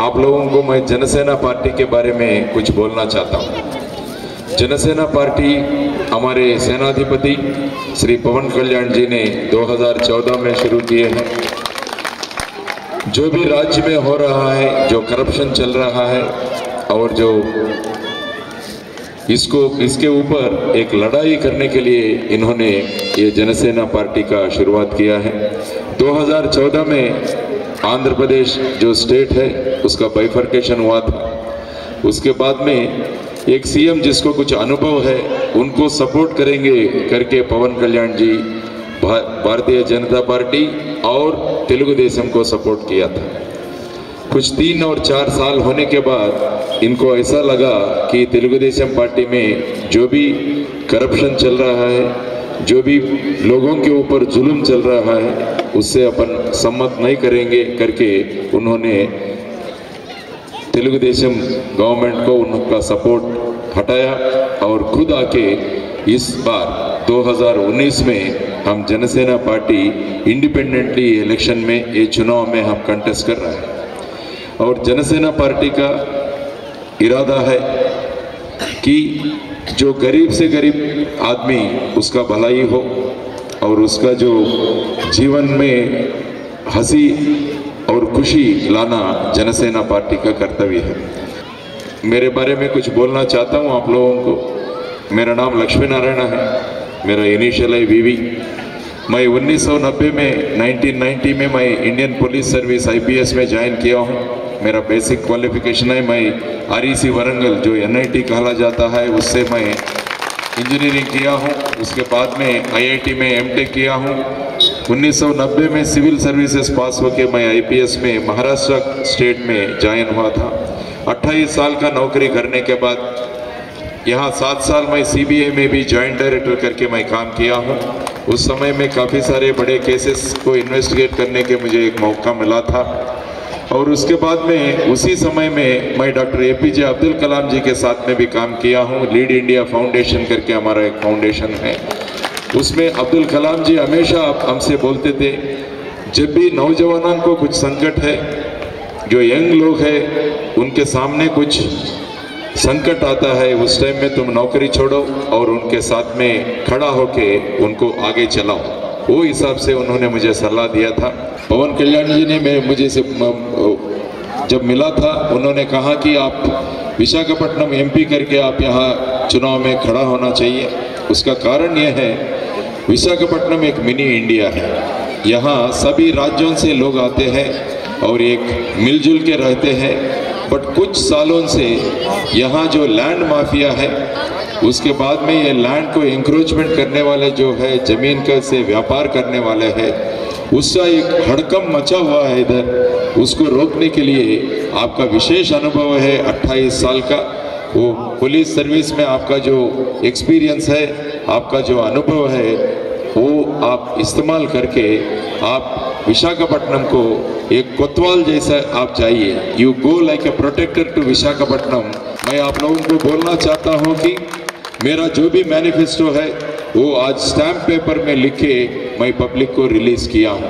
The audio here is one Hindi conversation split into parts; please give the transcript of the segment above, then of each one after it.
आप लोगों को मैं जनसेना पार्टी के बारे में कुछ बोलना चाहता हूँ। जनसेना पार्टी हमारे सेनाधिपति श्री पवन कल्याण जी ने 2014 में शुरू किए हैं। जो भी राज्य में हो रहा है, जो करप्शन चल रहा है और जो इसके ऊपर एक लड़ाई करने के लिए इन्होंने ये जनसेना पार्टी का शुरुआत किया है। 2014 में आंध्र प्रदेश जो स्टेट है उसका बाइफर्केशन हुआ था। उसके बाद में एक सीएम जिसको कुछ अनुभव है उनको सपोर्ट करेंगे करके पवन कल्याण जी भारतीय जनता पार्टी और तेलुगु देशम को सपोर्ट किया था। कुछ 3 और 4 साल होने के बाद इनको ऐसा लगा कि तेलुगु देशम पार्टी में जो भी करप्शन चल रहा है, जो भी लोगों के ऊपर जुल्म चल रहा है, उससे अपन सम्मत नहीं करेंगे करके उन्होंने तेलुगु देशम गवर्नमेंट को उनका सपोर्ट हटाया और खुद आके इस बार 2019 में हम जनसेना पार्टी इंडिपेंडेंटली इलेक्शन में ये चुनाव में हम कंटेस्ट कर रहे हैं। और जनसेना पार्टी का इरादा है कि जो गरीब से गरीब आदमी उसका भलाई हो और उसका जो जीवन में हंसी और खुशी लाना जनसेना पार्टी का कर्तव्य है। मेरे बारे में कुछ बोलना चाहता हूँ आप लोगों को। मेरा नाम लक्ष्मी नारायण है, मेरा इनिशियल है वीवी। मैं 1990 में 1990 में मैं इंडियन पुलिस सर्विस IPS में ज्वाइन किया हूँ। मेरा बेसिक क्वालिफिकेशन है, मैं REC वरंगल जो NIT कहला जाता है उससे मैं इंजीनियरिंग किया हूँ। उसके बाद में IIT में MTech किया हूँ। 1990 में सिविल सर्विसेज पास होकर मैं IPS में महाराष्ट्र स्टेट में ज्वाइन हुआ था। 28 साल का नौकरी करने के बाद यहाँ 7 साल मैं CBI में भी जॉइंट डायरेक्टर करके मैं काम किया हूँ। उस समय में काफ़ी सारे बड़े केसेस को इन्वेस्टिगेट करने के मुझे एक मौका मिला था। और उसके बाद में उसी समय में मैं डॉक्टर APJ अब्दुल कलाम जी के साथ में भी काम किया हूँ। लीड इंडिया फाउंडेशन करके हमारा एक फाउंडेशन है, उसमें अब्दुल कलाम जी हमेशा हमसे बोलते थे जब भी नौजवानों को कुछ संकट है, जो यंग लोग हैं उनके सामने कुछ संकट आता है, उस टाइम में तुम नौकरी छोड़ो और उनके साथ में खड़ा होके उनको आगे चलाओ। वो हिसाब से उन्होंने मुझे सलाह दिया था। पवन कल्याण जी ने मुझे से जब मिला था उन्होंने कहा कि आप विशाखापट्टनम MP करके आप यहाँ चुनाव में खड़ा होना चाहिए। उसका कारण यह है विशाखापट्टनम एक मिनी इंडिया है। यहाँ सभी राज्यों से लोग आते हैं और एक मिलजुल के रहते हैं। बट कुछ सालों से यहाँ जो लैंड माफिया है, उसके बाद में ये लैंड को इंक्रोचमेंट करने वाले जो है, जमीन का से व्यापार करने वाले हैं, उसका एक हड़कंप मचा हुआ है इधर। उसको रोकने के लिए आपका विशेष अनुभव है 28 साल का, वो पुलिस सर्विस में आपका जो एक्सपीरियंस है, आपका जो अनुभव है, वो आप इस्तेमाल करके आप विशाखापट्टनम को एक कोतवाल जैसा आप जाइए। You go like a protector to Visakhapatnam. मैं आप लोगों को बोलना चाहता हूँ कि मेरा जो भी मैनिफेस्टो है वो आज स्टैम्प पेपर में लिख के मैं पब्लिक को रिलीज किया हूँ।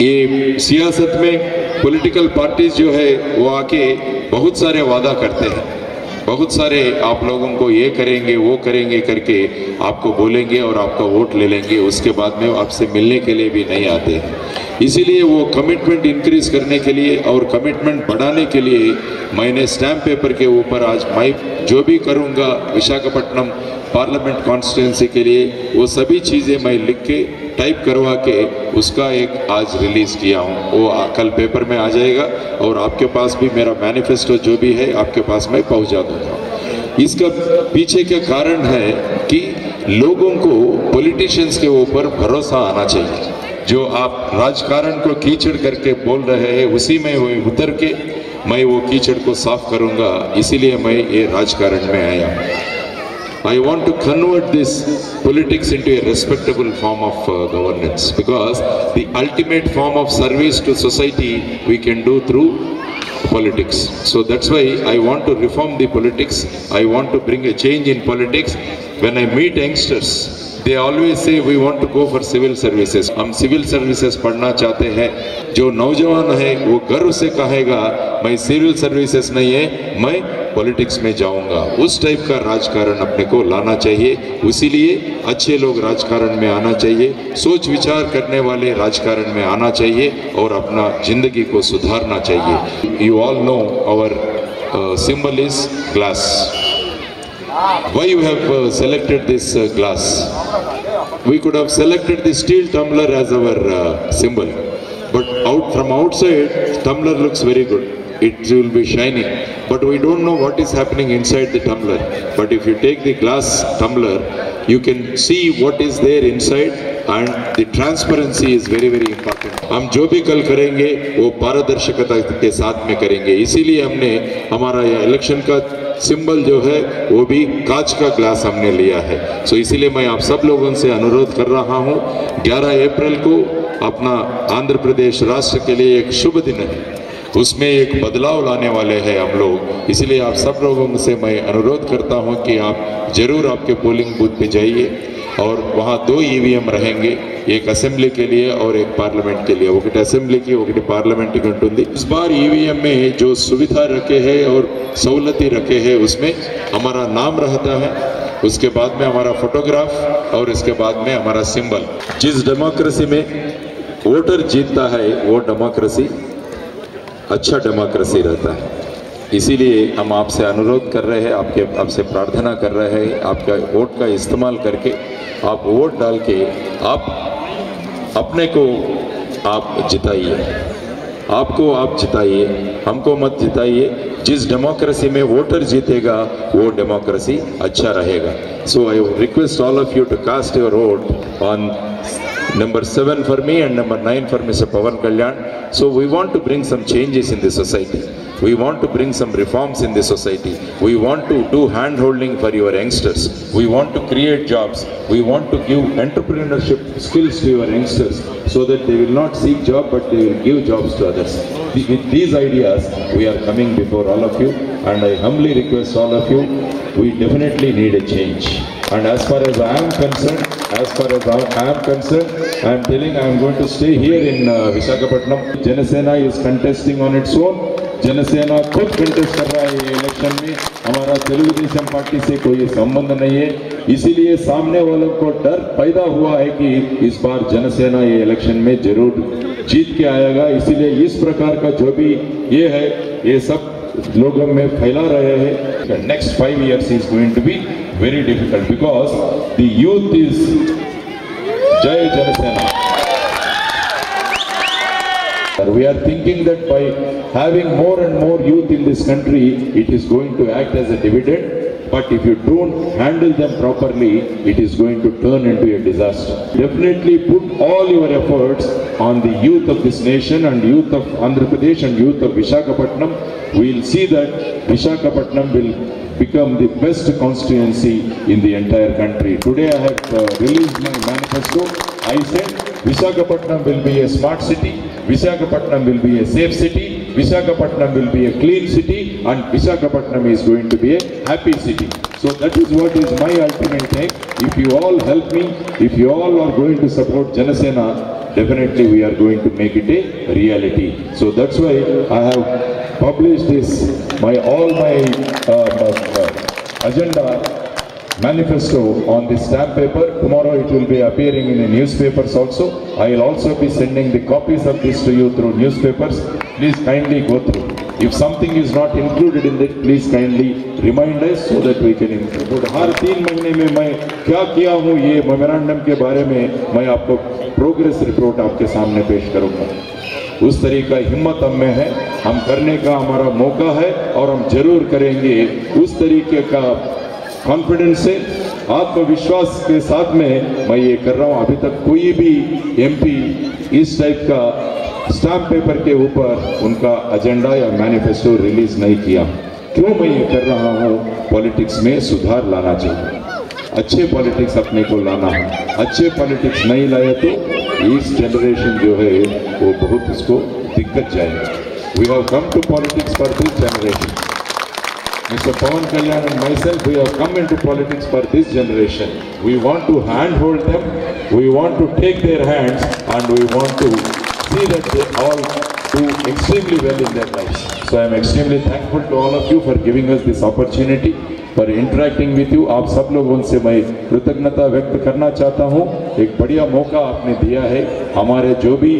ये सियासत में पॉलिटिकल पार्टीज जो है वो आके बहुत सारे वादा करते हैं, बहुत सारे आप लोगों को ये करेंगे वो करेंगे करके आपको बोलेंगे और आपका वोट ले लेंगे। उसके बाद में आपसे मिलने के लिए भी नहीं आते हैं। इसीलिए वो कमिटमेंट इंक्रीज करने के लिए और कमिटमेंट बढ़ाने के लिए मैंने स्टैम्प पेपर के ऊपर आज मैं जो भी करूँगा विशाखापट्टनम पार्लियामेंट कॉन्स्टिट्यूंसी के लिए, वो सभी चीज़ें मैं लिख के टाइप करवा के उसका एक आज रिलीज़ किया हूँ। वो कल पेपर में आ जाएगा और आपके पास भी मेरा मैनिफेस्टो जो भी है आपके पास मैं पहुँचा दूँगा। इसका पीछे का कारण है कि लोगों को पॉलिटिशियंस के ऊपर भरोसा आना चाहिए। जो आप राजकारण को कीचड़ करके बोल रहे हैं उसी में वो उतर के मैं वो कीचड़ को साफ करूँगा। इसीलिए मैं ये राजकारण में आया हूँ। I want to convert this politics into a respectable form of governance, because the ultimate form of service to society we can do through politics. So that's why I want to reform the politics. I want to bring a change in politics. When I meet youngsters, They always say we want to go for civil services. हम सिविल सर्विसेज पढ़ना चाहते हैं. जो नौजवान है वो गर्व से कहेगा मैं सिविल सर्विसेज नहीं है, मैं पॉलिटिक्स में जाऊंगा. उस टाइप का राजकारण अपने को लाना चाहिए. इसीलिए अच्छे लोग राजकारण में आना चाहिए, सोच विचार करने वाले राजकारण में आना चाहिए और अपना जिंदगी को सुधारना चाहिए. You all know our symbol is glass. Why you have selected this glass? We could have selected the steel tumbler as our symbol, but from outside tumbler looks very good. It will be shining, but we don't know what is happening inside the tumbler. But if you take the glass tumbler, you can see what is there inside, and the transparency is very very important. हम जो भी कल करेंगे वो पारदर्शिता के साथ में करेंगे. इसीलिए हमने हमारा इलेक्शन का सिंबल जो है वो भी कांच का ग्लास हमने लिया है. सो इसीलिए मैं आप सब लोगों से अनुरोध कर रहा हूँ, 11 अप्रैल को अपना आंध्र प्रदेश राष्ट्र के लिए एक शुभ दिन है. उसमें एक बदलाव लाने वाले हैं हम लोग. इसलिए आप सब लोगों से मैं अनुरोध करता हूं कि आप जरूर आपके पोलिंग बूथ पे जाइए और वहां 2 ईवीएम रहेंगे, एक असेंबली के लिए और एक पार्लियामेंट के लिए. ఒకటి असेंबली की ఒకటి पार्लियामेंट की ఉంటుంది. इस बार ईवीएम में जो सुविधा रखे हैं और सहूलतें रखे हैं उसमें हमारा नाम रहता है, उसके बाद में हमारा फोटोग्राफ और इसके बाद में हमारा सिंबल. जिस डेमोक्रेसी में वोटर जीतता है वो डेमोक्रेसी अच्छा डेमोक्रेसी रहता है. इसीलिए हम आपसे अनुरोध कर रहे हैं, आपसे प्रार्थना कर रहे हैं, आपका वोट का इस्तेमाल करके आप वोट डाल के आप अपने को आप जिताइए. आपको आप जिताइए, हमको मत जिताइए. जिस डेमोक्रेसी में वोटर जीतेगा वो डेमोक्रेसी अच्छा रहेगा. So I request all of you to cast your vote on number 7 for me and number 9 for Mr. Pawan Kalyan. So we want to bring some changes in the society. We want to bring some reforms in the society. We want to do hand-holding for your youngsters. We want to create jobs. We want to give entrepreneurship skills to your youngsters so that they will not seek job but they will give jobs to others. With these ideas, we are coming before all of you, and I humbly request all of you, we definitely need a change. And as far as I am concerned, I am telling I am going to stay here in Visakhapatnam. Janasena is contesting on its own. Jana Sena खुद कंटेस्ट कर रहा है ये इलेक्शन में. हमारा तेलुगुदेशम पार्टी से कोई संबंध नहीं है. इसीलिए सामने वालों को डर पैदा हुआ है कि इस बार जनसेना ये इलेक्शन में जरूर जीत के आएगा. इसीलिए इस प्रकार का जो भी ये है ये सब लोगों में फैला रहे हैं. Next 5 years is going to be very difficult because the youth is Jai Janasena. We are thinking that by having more and more youth in this country, it is going to act as a dividend. But if you don't handle them properly, it is going to turn into a disaster. Definitely put all your efforts on the youth of this nation and youth of Andhra Pradesh and youth of Visakhapatnam. We will see that Visakhapatnam will become the best constituency in the entire country. Today I have released my manifesto. I said Visakhapatnam will be a smart city, Visakhapatnam will be a safe city, Visakhapatnam will be a clean city, and Visakhapatnam is going to be a happy city. So that is what is my ultimate aim. If you all help me, if you all are going to support Janasena, definitely we are going to make it a reality. So that's why I have published this, all my agenda manifesto on this stamp paper. Tomorrow it will be appearing in the newspapers also. I will also be sending the copies of this to you through newspapers. Please kindly go through. If something is not included in it, please kindly remind us so that we can include. हर 3 महीने में मैं क्या किया हूँ ये मेमोरेंडम के बारे में मैं आपको प्रोग्रेस रिपोर्ट आपके सामने पेश करूँगा. उस तरीका हिम्मत हम में है, हम करने का हमारा मौका है और हम जरूर करेंगे. उस तरीके का कॉन्फिडेंस से, आत्मविश्वास के साथ में मैं ये कर रहा हूँ. अभी तक कोई भी एमपी इस टाइप का स्टैम्प पेपर के ऊपर उनका एजेंडा या मैनिफेस्टो रिलीज नहीं किया. क्यों मैं ये कर रहा हूँ? पॉलिटिक्स में सुधार लाना चाहिए, अच्छे पॉलिटिक्स अपने को लाना है. अच्छे पॉलिटिक्स नहीं लाए तो इस जनरेशन जो है वो बहुत उसको दिक्कत जाएगा. We have come to politics for this generation. Mr. Pawan Kalyan and myself, we have come into politics for this generation. We want to handhold them, we want to take their hands, and we want to see that they all do extremely well in their lives. So I am extremely thankful to all of you for giving us this opportunity, for interacting with you. आप सब लोगों से मैं कृतज्ञता व्यक्त करना चाहता हूँ. एक बढ़िया मौका आपने दिया है. हमारे जो भी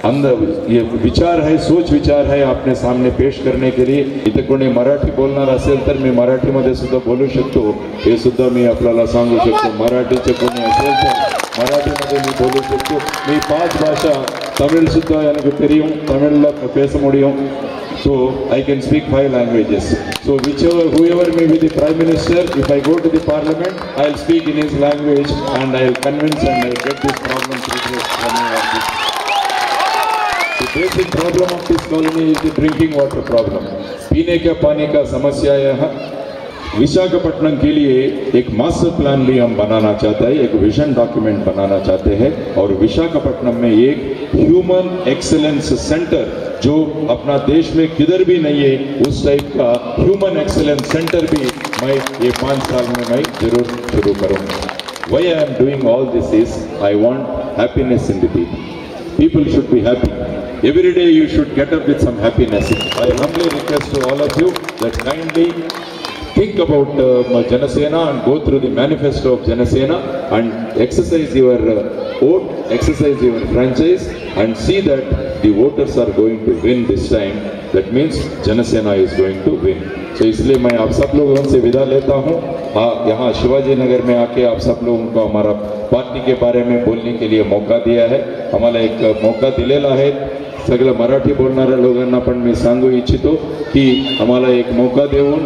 अंदर ये विचार है, सोच विचार है, आपने सामने पेश करने के लिए. इथे कोणी मराठी बोलणार असेल तर मी मराठीमध्ये सुद्धा बोलू शकतो. हे सुद्धा मी आपल्याला सांगू शकतो. मराठीचे कोणी असेल तर मराठीमध्ये मी बोलू शकतो. मी 5 भाषा तमिळ सुद्धा எனக்கு தெரியும். तमिळला பேச முடியும். So I can speak 5 languages. So whoever may be the Prime Minister, if I go to the Parliament, I'll speak in his language and I'll convince and I'll get this problem redressed from you. The basic problem of this colony is the drinking water problem. पीने के पानी का समस्या है. विशाखापट्टनम के लिए एक मास्टर प्लान भी हम बनाना चाहते हैं, एक विजन डॉक्यूमेंट बनाना चाहते हैं. और विशाखापट्टनम में एक ह्यूमन एक्सेलेंस सेंटर, जो अपना देश में किधर भी नहीं है, उस टाइप का ह्यूमन एक्सेलेंस सेंटर भी मैं ये 5 साल में मैं जरूर शुरू करूँगा. Why I am doing all this is I want happiness in the people. People should be happy. Every day you should get up with some happiness. I humbly request to all of you that kindly think about Janasena and go through the manifesto of Janasena and exercise your vote, exercise your franchise and see that the voters are going to win this time. That means Janasena is going to win. So इसलिए मैं आप सब लोगों से विदा लेता हूँ. यहाँ शिवाजी नगर में आके आप सब लोगों को हमारा पार्टी के बारे में बोलने के लिए मौका दिया है. आम्हाला एक मौका दिलेला आहे. सगळ्या मराठी बोलणाऱ्या लोकांना पण मी सांगू इच्छितो की आम्हाला एक मौका देऊन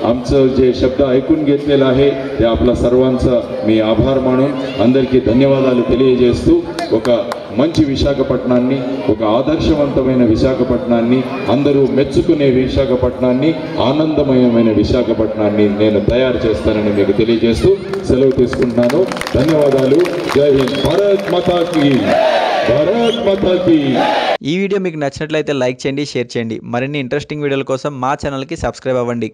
आमचं जे शब्द ऐकून घेतलेला आहे ते आपला सर्वांचा मी आभार मानून అందరికీ ధన్యవాదాలు తెలియజేస్తూ ఒక మంచి విశాఖపట్నాన్ని, ఒక ఆదర్శవంతమైన విశాఖపట్నాన్ని, అందరూ మెచ్చుకునే విశాఖపట్నాన్ని, ఆనందమయమైన విశాఖపట్నాన్ని నేను తయారు చేస్తానని మీకు తెలియజేస్తూ సెలవు తీసుకుంటున్నాను. ధన్యవాదాలు. జై హింద్. భారత్ మాతా కీ. భారత్ మాతా కీ. ఈ వీడియో మీకు నచ్చినట్లయితే లైక్ చేయండి, షేర్ చేయండి. మరిన్ని ఇంట్రెస్టింగ్ వీడియోల కోసం మా ఛానల్కి సబ్స్క్రైబ్ అవ్వండి.